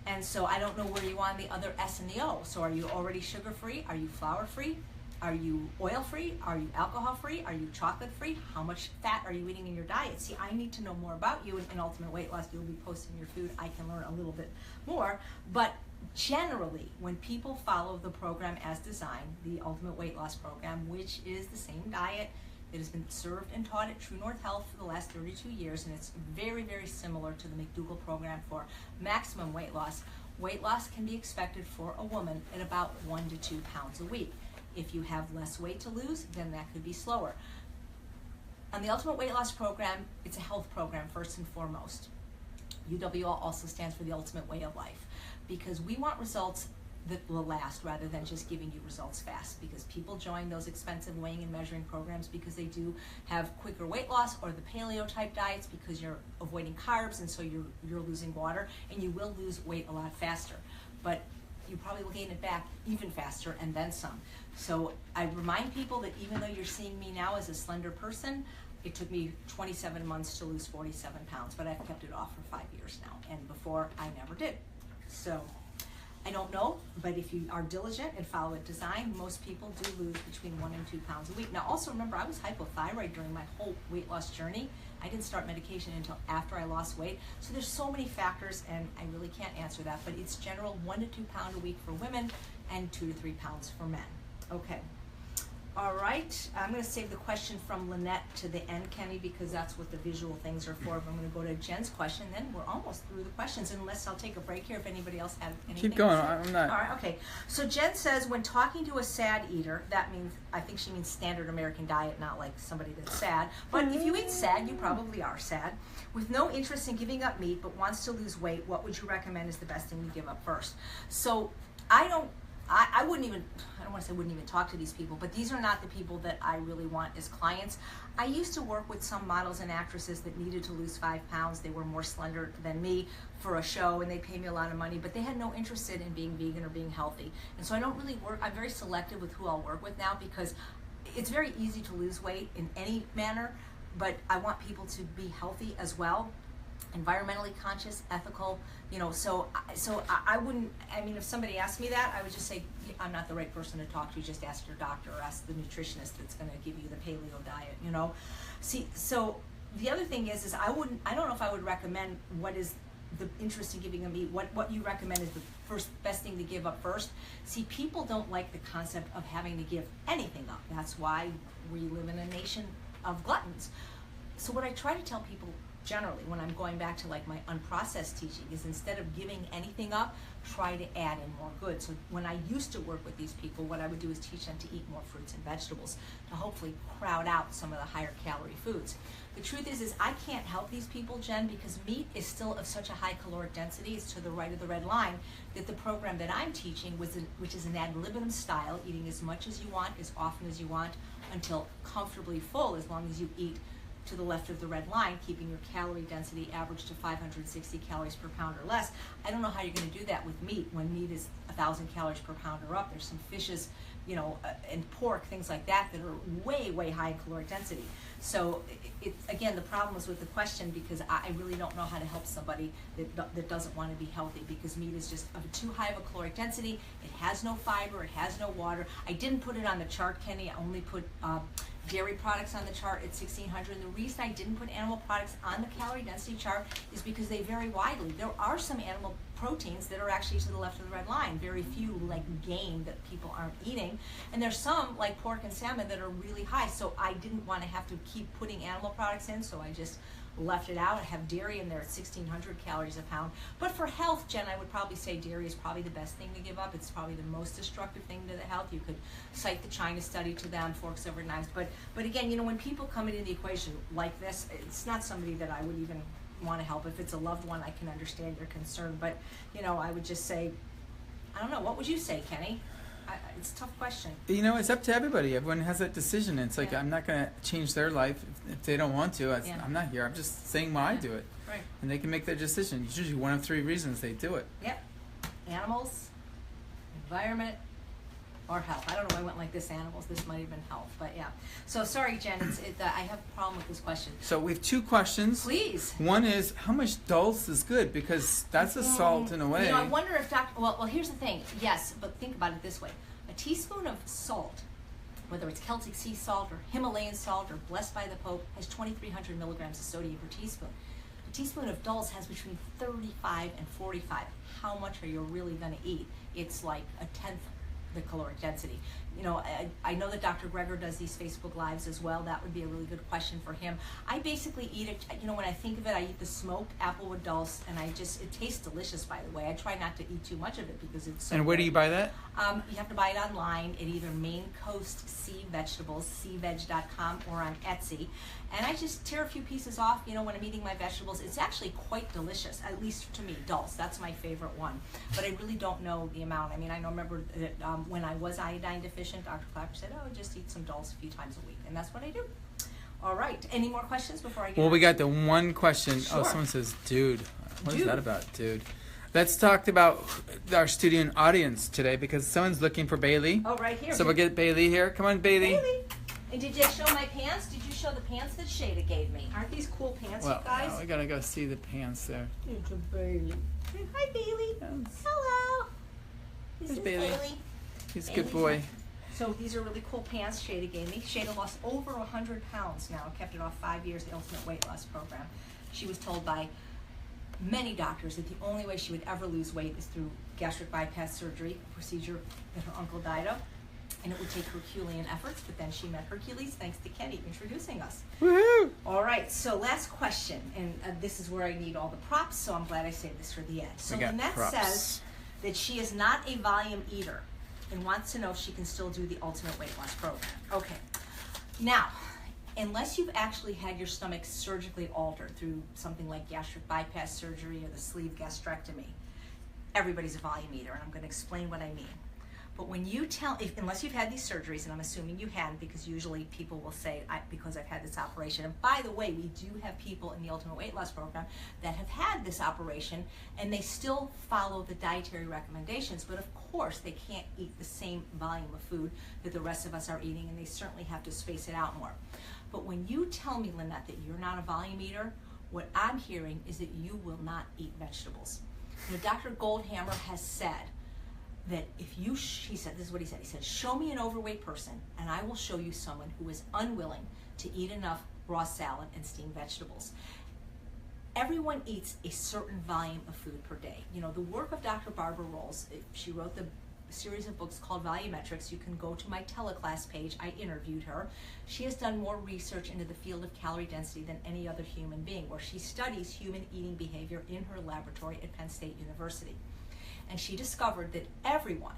And so I don't know where you are on the other S and the O. So are you already sugar-free? Are you flour-free? Are you oil-free? Are you alcohol-free? Are you chocolate-free? How much fat are you eating in your diet? See, I need to know more about you. In Ultimate Weight Loss, you'll be posting your food. I can learn a little bit more. But generally, when people follow the program as designed, the Ultimate Weight Loss Program, which is the same diet that has been served and taught at True North Health for the last 32 years, and it's very, very similar to the McDougall program for maximum weight loss. Weight loss can be expected for a woman at about 1 to 2 pounds a week. If you have less weight to lose, then that could be slower. On the Ultimate Weight Loss Program, it's a health program first and foremost. UWL also stands for the Ultimate Way of Life, because we want results that will last rather than just giving you results fast, because people join those expensive weighing and measuring programs because they do have quicker weight loss, or the paleo type diets because you're avoiding carbs and so you're losing water, and you will lose weight a lot faster, but you probably will gain it back even faster and then some. So I remind people that even though you're seeing me now as a slender person, it took me 27 months to lose 47 pounds, but I've kept it off for 5 years now, and before I never did. So I don't know, but if you are diligent and follow it design, most people do lose between 1 and 2 pounds a week. Now also remember, I was hypothyroid during my whole weight loss journey. I didn't start medication until after I lost weight. So there's so many factors, and I really can't answer that, but it's general 1 to 2 pounds a week for women and 2 to 3 pounds for men. Okay. All right, I'm going to save the question from Lynette to the end, Kenny, because that's what the visual things are for. I'm going to go to Jen's question, then we're almost through the questions, unless I'll take a break here if anybody else has anything. Keep going, I'm not. All right, okay. So Jen says, when talking to a sad eater, that means, I think she means standard American diet, not like somebody that's sad. But if you eat sad, you probably are sad. With no interest in giving up meat, but wants to lose weight, what would you recommend is the best thing you give up first? So I don't want to say wouldn't even talk to these people, but these are not the people that I really want as clients. I used to work with some models and actresses that needed to lose 5 pounds. They were more slender than me for a show, and they paid me a lot of money, but they had no interest in being vegan or being healthy. And so I don't really work, I'm very selective with who I'll work with now, because it's very easy to lose weight in any manner, but I want people to be healthy as well. Environmentally conscious, ethical, so I wouldn't, if somebody asked me that, I would just say, I'm not the right person to talk to, just ask your doctor or ask the nutritionist that's going to give you the paleo diet, See, so the other thing is I don't know if I would recommend what is the interest in giving them meat, what you recommend is the best thing to give up first. See, people don't like the concept of having to give anything up. That's why we live in a nation of gluttons. So what I try to tell people generally, when I'm going back to like my unprocessed teaching, is instead of giving anything up, try to add in more good. So when I used to work with these people, what I would do is teach them to eat more fruits and vegetables to hopefully crowd out some of the higher calorie foods. The truth is I can't help these people, Jen, because meat is still of such a high caloric density. It's to the right of the red line that the program that I'm teaching, which is an ad libitum style, eating as much as you want, as often as you want, until comfortably full, as long as you eat to the left of the red line, keeping your calorie density average to 560 calories per pound or less. I don't know how you're going to do that with meat when meat is 1,000 calories per pound or up. There's some fishes, you know, and pork, things like that are way, way high in caloric density. So again, the problem is with the question, because I really don't know how to help somebody that doesn't want to be healthy, because meat is just of too high of a caloric density. It has no fiber, it has no water. I didn't put it on the chart, Kenny. I only put dairy products on the chart at 1,600. And the reason I didn't put animal products on the calorie density chart is because they vary widely. There are some animal proteins that are actually to the left of the red line, very few like game that people aren't eating, and there's some like pork and salmon that are really high. So I didn't want to have to keep putting animal products in, so I just left it out. I have dairy in there at 1,600 calories a pound. But for health, Jen, I would probably say dairy is probably the best thing to give up. It's probably the most destructive thing to the health. You could cite the China study to them, forks over knives. But again, you know, when people come into the equation like this, it's not somebody that I would even want to help. If it's a loved one, I can understand your concern. But, you know, I would just say, I don't know, what would you say, Kenny? It's a tough question. You know, it's up to everybody. Everyone has that decision. It's like, I'm not going to change their life if they don't want to. I'm not here. I'm just saying why I do it. Right. And they can make their decision. It's usually one of 3 reasons they do it. Yep. Animals, environment, or health. I don't know why I went like this, animals. This might have been health. But yeah. So sorry, Jen. I have a problem with this question. So we have 2 questions. Please. One is, how much dulse is good? Because that's a salt in a way. You know, I wonder if well, here's the thing. Yes, but think about it this way. A teaspoon of salt, whether it's Celtic sea salt or Himalayan salt or blessed by the Pope, has 2,300 milligrams of sodium per teaspoon. A teaspoon of dulse has between 35 and 45. How much are you really going to eat? It's like a tenth the caloric density. You know, I know that Dr. Greger does these Facebook Lives as well. That would be a really good question for him. I basically eat it, you know, when I think of it, I eat the smoked applewood dulse, and it tastes delicious, by the way. I try not to eat too much of it because it's so And where good. do you buy that? You have to buy it online at either Maine Coast Sea Vegetables, seaveg.com, or on Etsy. And I just tear a few pieces off, you know, when I'm eating my vegetables. It's actually quite delicious, at least to me, dulse. That's my favorite one. But I really don't know the amount. I mean, I remember that when I was iodine deficient, Dr. Clapper said, oh, just eat some dulse a few times a week. And that's what I do. All right. Any more questions before I get We got the one question. Sure. Oh, someone says, dude. What is that about, dude? Let's talk about our student audience today, because someone's looking for Bailey. Oh, right here. So we'll get Bailey here. Come on, Bailey. Bailey. And did you show my pants? Did you show the pants that Shada gave me? Aren't these cool pants, Well, you guys? now we gotta go see the pants there. It's a Bailey. Hi, Bailey. Yes. Hello. This There's is Bailey. Bailey. He's a good boy. So these are really cool pants Shada gave me. Shada lost over 100 pounds now. Kept it off 5 years, the Ultimate Weight Loss Program. She was told by many doctors that the only way she would ever lose weight is through gastric bypass surgery, a procedure that her uncle died of. And it would take Herculean efforts, but then she met Hercules thanks to Kenny introducing us. Woohoo! All right, so last question, and this is where I need all the props, so I'm glad I saved this for the end. So We got Lynette props. says that she is not a volume eater and wants to know if she can still do the Ultimate Weight Loss Program. Okay, now, unless you've actually had your stomach surgically altered through something like gastric bypass surgery or the sleeve gastrectomy, everybody's a volume eater, and I'm going to explain what I mean. But when you unless you've had these surgeries, and I'm assuming you hadn't, because usually people will say, because I've had this operation. And by the way, we do have people in the Ultimate Weight Loss Program that have had this operation, and they still follow the dietary recommendations. But of course, they can't eat the same volume of food that the rest of us are eating, and they certainly have to space it out more. But when you tell me, Lynette, that you're not a volume eater, what I'm hearing is that you will not eat vegetables. You know, Dr. Goldhammer has said that he said, this is what he said, show me an overweight person and I will show you someone who is unwilling to eat enough raw salad and steamed vegetables. Everyone eats a certain volume of food per day. You know, the work of Dr. Barbara Rolls, she wrote the series of books called Volumetrics. You can go to my teleclass page. I interviewed her. She has done more research into the field of calorie density than any other human being, where she studies human eating behavior in her laboratory at Penn State University. And she discovered that everyone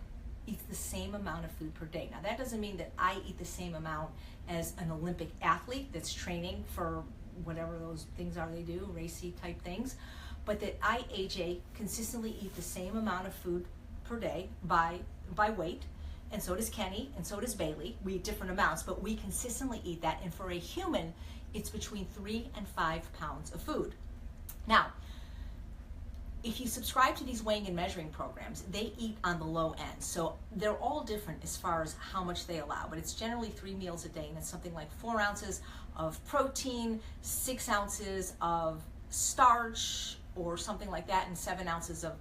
eats the same amount of food per day. Now, that doesn't mean that I eat the same amount as an Olympic athlete that's training for whatever those things are they do, racy type things, but that I, AJ, consistently eat the same amount of food per day by weight, and so does Kenny, and so does Bailey. We eat different amounts, but we consistently eat that, and for a human, it's between 3 and 5 pounds of food. Now, if you subscribe to these weighing and measuring programs, they eat on the low end. So they're all different as far as how much they allow, but it's generally 3 meals a day, and it's something like 4 ounces of protein, 6 ounces of starch, or something like that, and 7 ounces of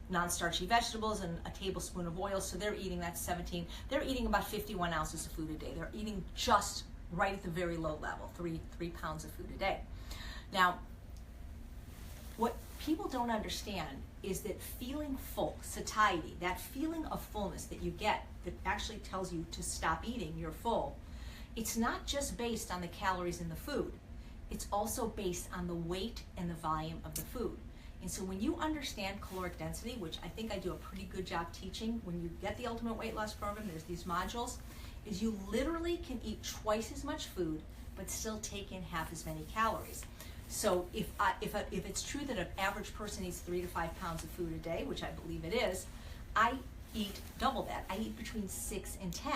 non-starchy vegetables and a tablespoon of oil. So they're eating that 17. They're eating about 51 ounces of food a day. They're eating just right at the very low level, 3 pounds of food a day. Now, what people don't understand is that feeling full, satiety, that feeling of fullness that you get that actually tells you to stop eating, you're full, it's not just based on the calories in the food. It's also based on the weight and the volume of the food. And so when you understand caloric density, which I think I do a pretty good job teaching, when you get the Ultimate Weight Loss Program, there's these modules, is you literally can eat twice as much food, but still take in half as many calories. So if it's true that an average person eats 3 to 5 pounds of food a day, which I believe it is, I eat double that. I eat between 6 and 10,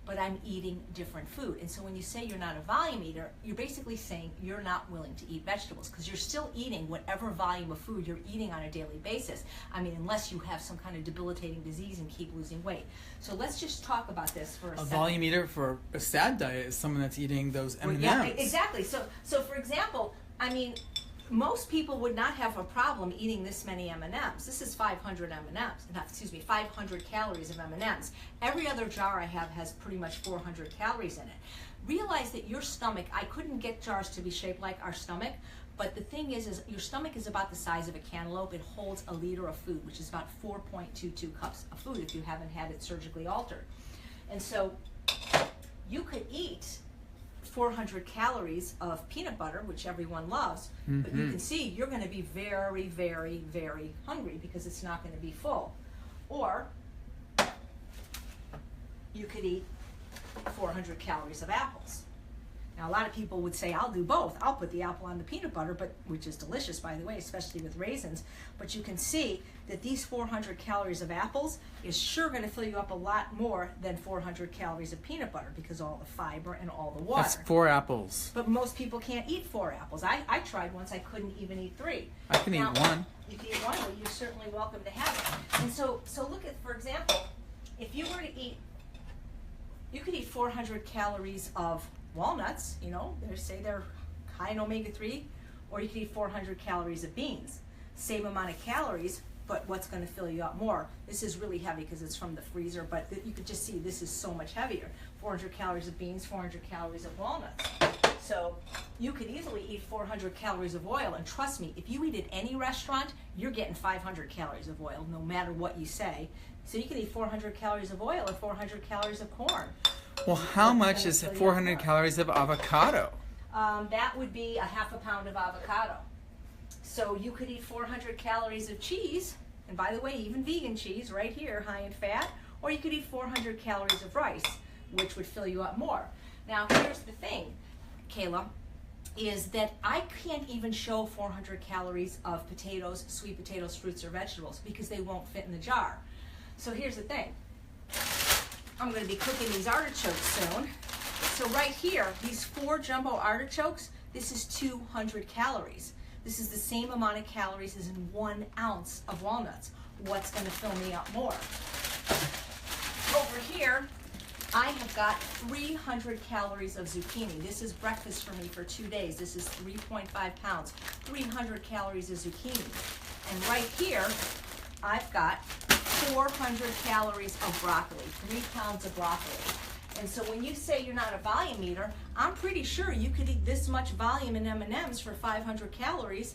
but I'm eating different food. And so when you say you're not a volume eater, you're basically saying you're not willing to eat vegetables, because you're still eating whatever volume of food you're eating on a daily basis. I mean, unless you have some kind of debilitating disease and keep losing weight. So let's just talk about this for a second. A volume eater for a SAD diet is someone that's eating those M&Ms. Yeah, exactly. So for example, I mean, most people would not have a problem eating this many M&Ms. This is 500 M&Ms, 500 calories of M&Ms. Every other jar I have has pretty much 400 calories in it. Realize that your stomach, I couldn't get jars to be shaped like our stomach, but the thing is your stomach is about the size of a cantaloupe. It holds a liter of food, which is about 4.22 cups of food if you haven't had it surgically altered. And so you could eat 400 calories of peanut butter, which everyone loves, but you can see you're going to be very, very, very hungry because it's not going to be full. Or you could eat 400 calories of apples. Now, a lot of people would say, I'll do both. I'll put the apple on the peanut butter, which is delicious, by the way, especially with raisins. But you can see that these 400 calories of apples is sure going to fill you up a lot more than 400 calories of peanut butter, because all the fiber and all the water. That's 4 apples. But most people can't eat 4 apples. I tried once. I couldn't even eat 3. I can eat 1. You can eat 1, well, you're certainly welcome to have it. And so look at, for example, if you were to eat, you could eat 400 calories of walnuts, they're high in omega-3, or you could eat 400 calories of beans. Same amount of calories, but what's going to fill you up more? This is really heavy because it's from the freezer, but you could just see this is so much heavier. 400 calories of beans, 400 calories of walnuts. So you could easily eat 400 calories of oil, and trust me, if you eat at any restaurant, you're getting 500 calories of oil, no matter what you say. So you can eat 400 calories of oil or 400 calories of corn. Well, how much is 400 calories of avocado? That would be a half a pound of avocado. So you could eat 400 calories of cheese, and by the way, even vegan cheese right here, high in fat, or you could eat 400 calories of rice, which would fill you up more. Now, here's the thing, Kayla, is that I can't even show 400 calories of potatoes, sweet potatoes, fruits, or vegetables because they won't fit in the jar. So here's the thing. I'm going to be cooking these artichokes soon. So right here, these 4 jumbo artichokes, this is 200 calories. This is the same amount of calories as in 1 ounce of walnuts. What's going to fill me up more? Over here, I have got 300 calories of zucchini. This is breakfast for me for 2 days. This is 3.5 pounds, 300 calories of zucchini. And right here, I've got 400 calories of broccoli, 3 pounds of broccoli. And so when you say you're not a volume eater, I'm pretty sure you could eat this much volume in M&Ms for 500 calories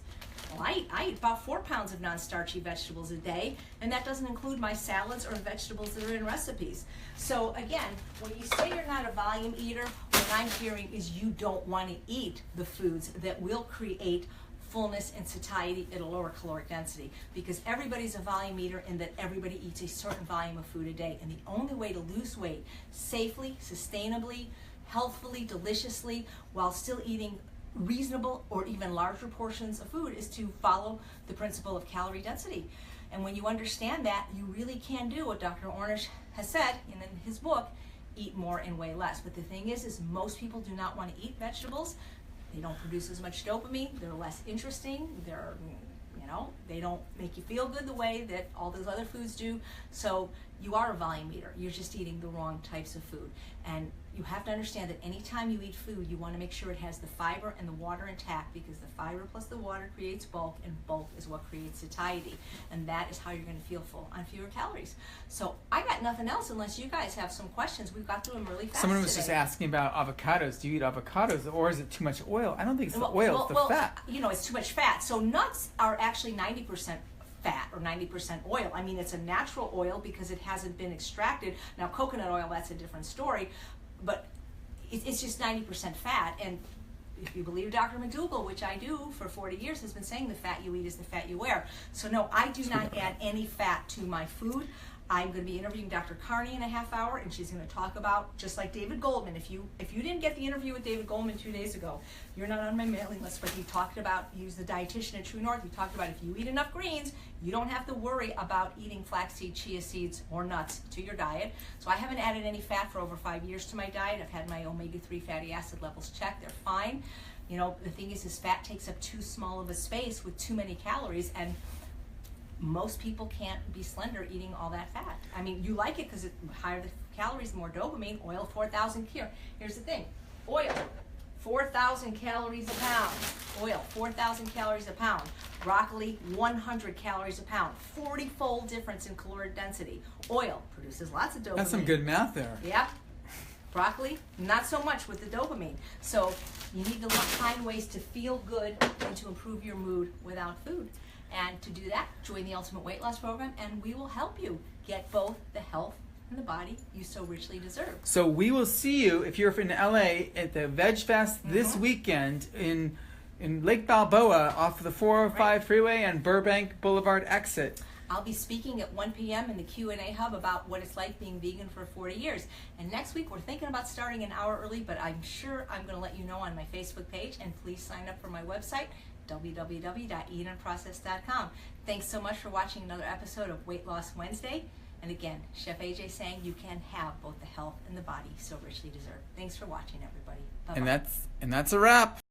Well, I eat about 4 pounds of non-starchy vegetables a day, and that doesn't include my salads or vegetables that are in recipes. So again, when you say you're not a volume eater, what I'm hearing is you don't want to eat the foods that will create fullness and satiety at a lower caloric density, because everybody's a volume eater in that everybody eats a certain volume of food a day, and the only way to lose weight safely, sustainably, healthfully, deliciously, while still eating reasonable or even larger portions of food is to follow the principle of calorie density. And when you understand that, you really can do what Dr. Ornish has said in his book, eat more and weigh less. But the thing is most people do not want to eat vegetables. They don't produce as much dopamine. They're less interesting. They don't make you feel good the way that all those other foods do. So you are a volume eater. You're just eating the wrong types of food. And you have to understand that anytime you eat food, you want to make sure it has the fiber and the water intact, because the fiber plus the water creates bulk, and bulk is what creates satiety. And that is how you're going to feel full on fewer calories. So I got nothing else unless you guys have some questions. We've got through them really fast. Someone was just asking about avocados. Do you eat avocados, or is it too much oil? I don't think it's the oil, it's the fat. It's too much fat. So nuts are actually 90% fat or 90% oil. I mean, it's a natural oil because it hasn't been extracted. Now, coconut oil, that's a different story, but it's just 90% fat. And if you believe Dr. McDougall, which I do for 40 years, has been saying the fat you eat is the fat you wear. So no, I do not add any fat to my food. I'm going to be interviewing Dr. Carney in a half hour, and she's going to talk about, just like David Goldman. If you didn't get the interview with David Goldman 2 days ago, you're not on my mailing list, but he talked about, he was the dietitian at True North, he talked about if you eat enough greens, you don't have to worry about eating flaxseed, chia seeds, or nuts to your diet. So I haven't added any fat for over 5 years to my diet. I've had my omega-3 fatty acid levels checked. They're fine. The thing is fat takes up too small of a space with too many calories, and most people can't be slender eating all that fat. I mean, you like it because the higher the calories, the more dopamine. Oil, 4,000 Here's the thing. Oil, 4,000 calories a pound. Oil, 4,000 calories a pound. Broccoli, 100 calories a pound. 40-fold difference in caloric density. Oil produces lots of dopamine. That's some good math there. Yep. Broccoli, not so much with the dopamine. So you need to find ways to feel good and to improve your mood without food. And to do that, join the Ultimate Weight Loss Program, and we will help you get both the health and the body you so richly deserve. So we will see you, if you're in LA, at the Veg Fest this weekend in Lake Balboa off of the 405 freeway and Burbank Boulevard exit. I'll be speaking at 1 p.m. in the Q&A hub about what it's like being vegan for 40 years. And next week, we're thinking about starting an hour early, but I'm sure I'm going to let you know on my Facebook page. And please sign up for my website, www.eatandprocess.com. Thanks so much for watching another episode of Weight Loss Wednesday. And again, Chef AJ saying you can have both the health and the body you so richly deserve. Thanks for watching, everybody. Bye-bye. And that's a wrap.